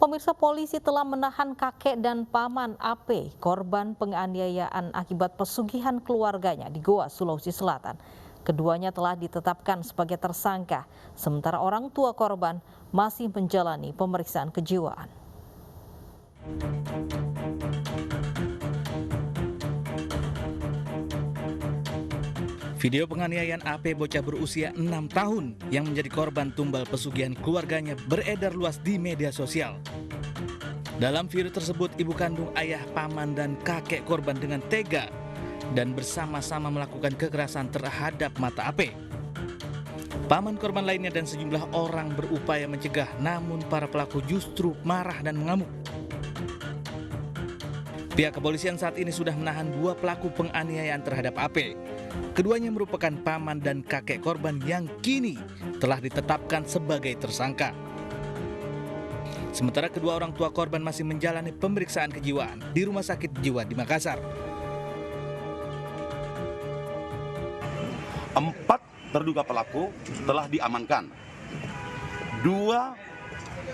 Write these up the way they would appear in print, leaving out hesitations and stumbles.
Pemirsa, polisi telah menahan kakek dan paman AP, korban penganiayaan akibat pesugihan keluarganya di Goa, Sulawesi Selatan. Keduanya telah ditetapkan sebagai tersangka, sementara orang tua korban masih menjalani pemeriksaan kejiwaan. Video penganiayaan AP bocah berusia 6 tahun yang menjadi korban tumbal pesugihan keluarganya beredar luas di media sosial. Dalam video tersebut, ibu kandung, ayah, paman, dan kakek korban dengan tega dan bersama-sama melakukan kekerasan terhadap mata AP. Paman korban lainnya dan sejumlah orang berupaya mencegah, namun para pelaku justru marah dan mengamuk. Pihak kepolisian saat ini sudah menahan 2 pelaku penganiayaan terhadap AP. Keduanya merupakan paman dan kakek korban yang kini telah ditetapkan sebagai tersangka. Sementara kedua orang tua korban masih menjalani pemeriksaan kejiwaan di Rumah Sakit Jiwa di Makassar. 4 terduga pelaku telah diamankan. 2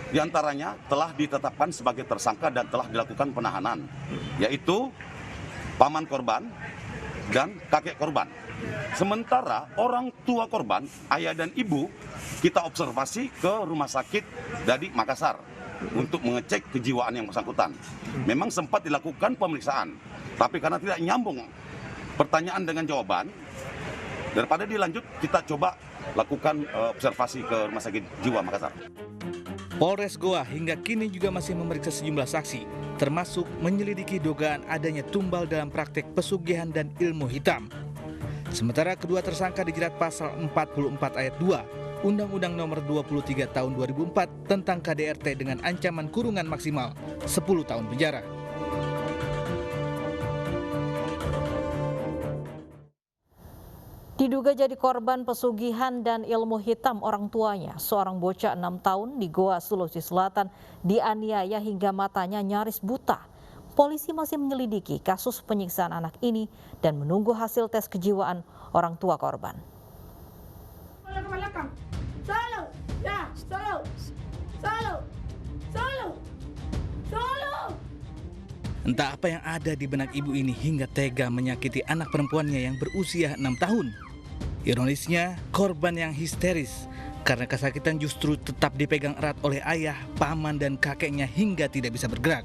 diantaranya telah ditetapkan sebagai tersangka dan telah dilakukan penahanan, yaitu paman korban dan kakek korban. Sementara orang tua korban, ayah dan ibu, kita observasi ke Rumah Sakit Dadi Makassar untuk mengecek kejiwaan yang bersangkutan. Memang sempat dilakukan pemeriksaan, tapi karena tidak nyambung pertanyaan dengan jawaban, daripada dilanjut, kita coba lakukan observasi ke Rumah Sakit Jiwa Makassar. Polres Goa hingga kini juga masih memeriksa sejumlah saksi, termasuk menyelidiki dugaan adanya tumbal dalam praktek pesugihan dan ilmu hitam. Sementara kedua tersangka dijerat pasal 44 ayat 2 Undang-Undang Nomor 23 Tahun 2004 tentang KDRT dengan ancaman kurungan maksimal 10 tahun penjara. Diduga jadi korban pesugihan dan ilmu hitam orang tuanya, seorang bocah 6 tahun di Goa, Sulawesi Selatan dianiaya hingga matanya nyaris buta. Polisi masih menyelidiki kasus penyiksaan anak ini dan menunggu hasil tes kejiwaan orang tua korban. Entah apa yang ada di benak ibu ini hingga tega menyakiti anak perempuannya yang berusia 6 tahun. Ironisnya, korban yang histeris karena kesakitan justru tetap dipegang erat oleh ayah, paman, dan kakeknya hingga tidak bisa bergerak.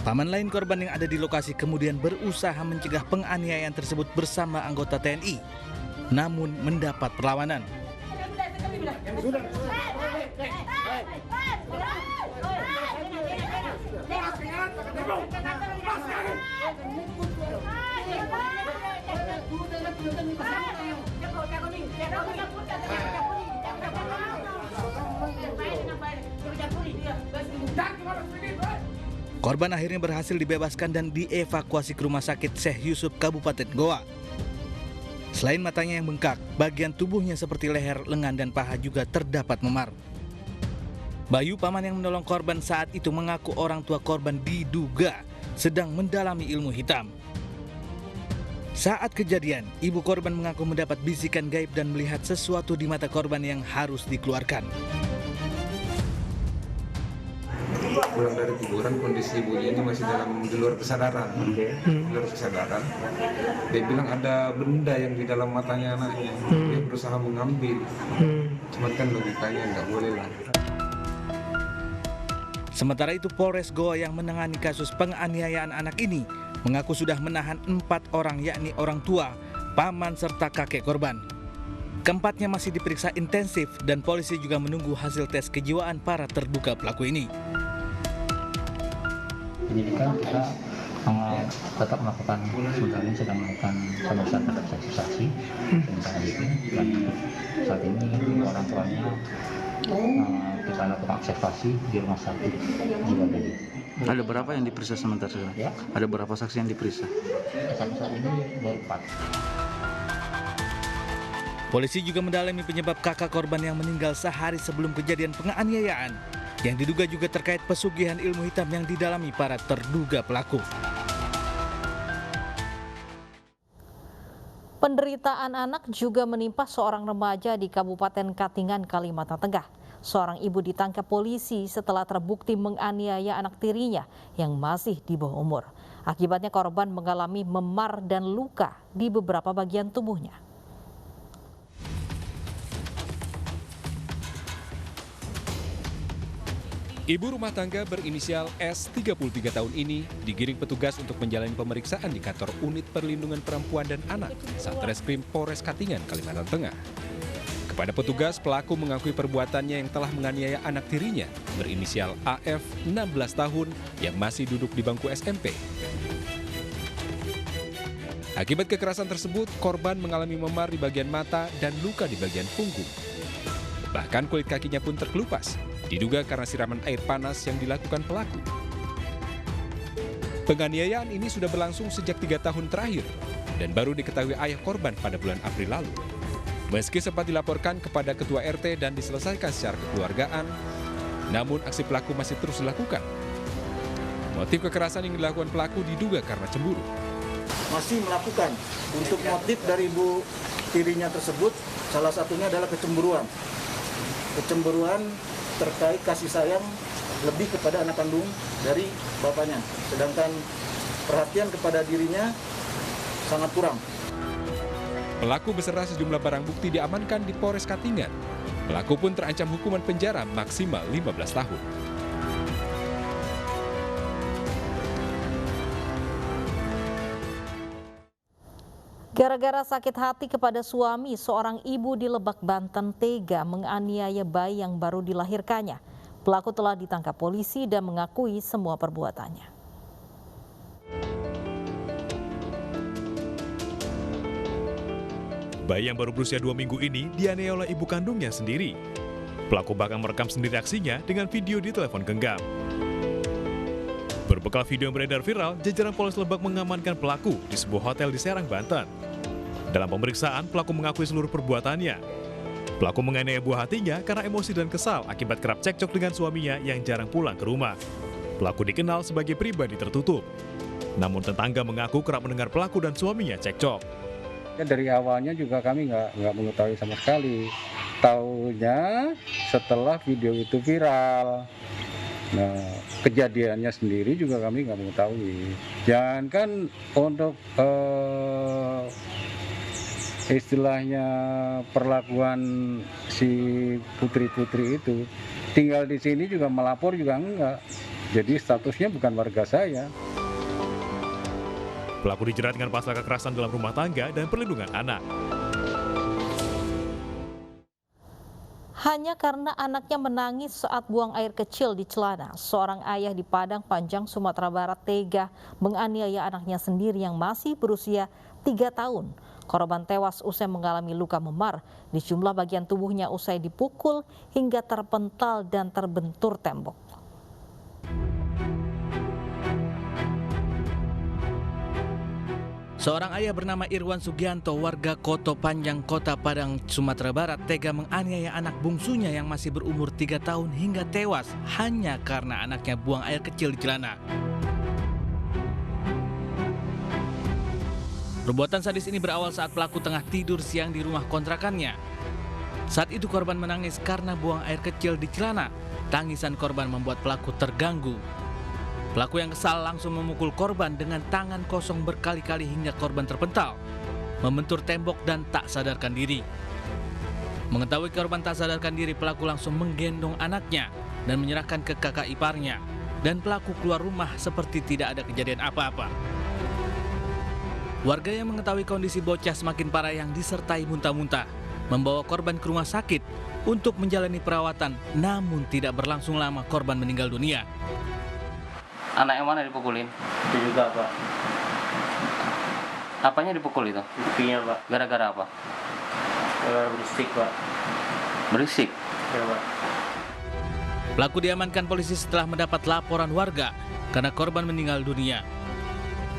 Paman lain korban yang ada di lokasi kemudian berusaha mencegah penganiayaan tersebut bersama anggota TNI, namun mendapat perlawanan. Korban akhirnya berhasil dibebaskan dan dievakuasi ke Rumah Sakit Syekh Yusuf Kabupaten Goa. Selain matanya yang bengkak, bagian tubuhnya seperti leher, lengan, dan paha juga terdapat memar. Bayu, paman yang menolong korban saat itu, mengaku orang tua korban diduga sedang mendalami ilmu hitam. Saat kejadian, ibu korban mengaku mendapat bisikan gaib dan melihat sesuatu di mata korban yang harus dikeluarkan. Pulang dari kuburan, kondisi ibunya ini masih di luar kesadaran. Di luar kesadaran. Dia bilang ada benda yang di dalam matanya anaknya. Dia berusaha mengambil. Cuma kan logikanya nggak boleh lah. Sementara itu, Polres Goa yang menangani kasus penganiayaan anak ini mengaku sudah menahan 4 orang, yakni orang tua, paman, serta kakek korban. Keempatnya masih diperiksa intensif dan polisi juga menunggu hasil tes kejiwaan para terduga pelaku ini. Penyidikan kita tetap melakukan, sebenarnya sedang melakukan pemeriksaan terhadap saksi-saksi dan saat ini orang tuanya kita lakukan observasi di Rumah Sakit Jiwa Dadi. Ada berapa yang diperiksa sementara? Ya. Ada berapa saksi yang diperiksa? Sampai saat ini baru 4. Polisi juga mendalami penyebab kakak korban yang meninggal sehari sebelum kejadian penganiayaan, yang diduga juga terkait pesugihan ilmu hitam yang didalami para terduga pelaku. Penderitaan anak juga menimpa seorang remaja di Kabupaten Katingan, Kalimantan Tengah. seorang ibu ditangkap polisi setelah terbukti menganiaya anak tirinya yang masih di bawah umur. Akibatnya korban mengalami memar dan luka di beberapa bagian tubuhnya. Ibu rumah tangga berinisial S, 33 tahun ini, digiring petugas untuk menjalani pemeriksaan di kantor Unit Perlindungan Perempuan dan Anak, Satreskrim Polres Katingan, Kalimantan Tengah. Kepada petugas, pelaku mengakui perbuatannya yang telah menganiaya anak tirinya, berinisial AF, 16 tahun, yang masih duduk di bangku SMP. Akibat kekerasan tersebut, korban mengalami memar di bagian mata dan luka di bagian punggung. Bahkan kulit kakinya pun terkelupas, diduga karena siraman air panas yang dilakukan pelaku. Penganiayaan ini sudah berlangsung sejak 3 tahun terakhir dan baru diketahui ayah korban pada bulan April lalu. Meski sempat dilaporkan kepada ketua RT dan diselesaikan secara kekeluargaan, namun aksi pelaku masih terus dilakukan. Motif kekerasan yang dilakukan pelaku diduga karena cemburu. Masih melakukan. Untuk motif dari ibu tirinya tersebut, salah satunya adalah kecemburuan. Kecemburuan terkait kasih sayang lebih kepada anak kandung dari bapaknya. Sedangkan perhatian kepada dirinya sangat kurang. Pelaku beserta sejumlah barang bukti diamankan di Polres Katingan. Pelaku pun terancam hukuman penjara maksimal 15 tahun. Gara-gara sakit hati kepada suami, seorang ibu di Lebak, Banten tega menganiaya bayi yang baru dilahirkannya. Pelaku telah ditangkap polisi dan mengakui semua perbuatannya. Bayi yang baru berusia 2 minggu ini dianiaya oleh ibu kandungnya sendiri. Pelaku bahkan merekam sendiri aksinya dengan video di telepon genggam. Berbekal video yang beredar viral, jajaran Polres Lebak mengamankan pelaku di sebuah hotel di Serang, Banten. Dalam pemeriksaan, pelaku mengakui seluruh perbuatannya. Pelaku menganiaya buah hatinya karena emosi dan kesal akibat kerap cekcok dengan suaminya yang jarang pulang ke rumah. Pelaku dikenal sebagai pribadi tertutup. Namun tetangga mengaku kerap mendengar pelaku dan suaminya cekcok. Dari awalnya juga kami nggak mengetahui sama sekali. Taunya setelah video itu viral. Nah, kejadiannya sendiri juga kami nggak mengetahui. Jangankan untuk istilahnya perlakuan si putri-putri itu, tinggal di sini juga melapor juga enggak. Jadi statusnya bukan warga saya. Pelaku dijerat dengan pasal kekerasan dalam rumah tangga dan perlindungan anak. Hanya karena anaknya menangis saat buang air kecil di celana, seorang ayah di Padang Panjang, Sumatera Barat tega menganiaya anaknya sendiri yang masih berusia 3 tahun. Korban tewas usai mengalami luka memar di sejumlah bagian tubuhnya usai dipukul hingga terpental dan terbentur tembok. Seorang ayah bernama Irwan Sugianto, warga Koto Panjang, Kota Padang, Sumatera Barat, tega menganiaya anak bungsunya yang masih berumur 3 tahun hingga tewas hanya karena anaknya buang air kecil di celana. Perbuatan sadis ini berawal saat pelaku tengah tidur siang di rumah kontrakannya. Saat itu korban menangis karena buang air kecil di celana. Tangisan korban membuat pelaku terganggu. Pelaku yang kesal langsung memukul korban dengan tangan kosong berkali-kali hingga korban terpental, membentur tembok dan tak sadarkan diri. Mengetahui korban tak sadarkan diri, pelaku langsung menggendong anaknya dan menyerahkan ke kakak iparnya. Dan pelaku keluar rumah seperti tidak ada kejadian apa-apa. Warga yang mengetahui kondisi bocah semakin parah yang disertai muntah-muntah membawa korban ke rumah sakit untuk menjalani perawatan, namun tidak berlangsung lama korban meninggal dunia. Anak yang mana dipukulin? Itu juga, Pak. Apanya dipukul itu? Pipinya, Pak. Gara-gara apa? Gara-gara berisik, Pak. Berisik? Ya, Pak. Pelaku diamankan polisi setelah mendapat laporan warga karena korban meninggal dunia.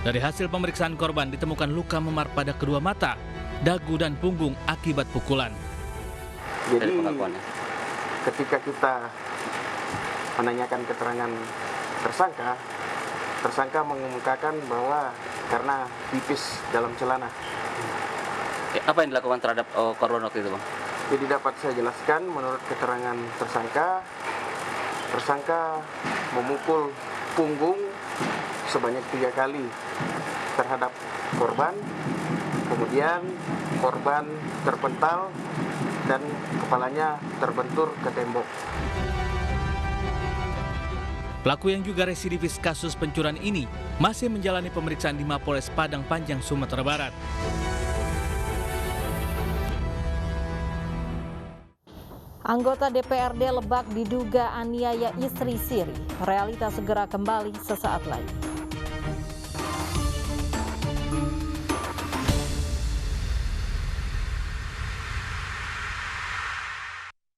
Dari hasil pemeriksaan korban ditemukan luka memar pada kedua mata, dagu dan punggung akibat pukulan. Jadi ketika kita menanyakan keterangan tersangka mengemukakan bahwa karena pipis dalam celana. Apa yang dilakukan terhadap korban waktu itu, Bang? Jadi dapat saya jelaskan menurut keterangan tersangka memukul punggung sebanyak 3 kali terhadap korban, kemudian korban terpental dan kepalanya terbentur ke tembok. Pelaku yang juga residivis kasus pencurian ini masih menjalani pemeriksaan di Mapolres Padang Panjang, Sumatera Barat. Anggota DPRD Lebak diduga aniaya istri siri. Realita segera kembali sesaat lagi.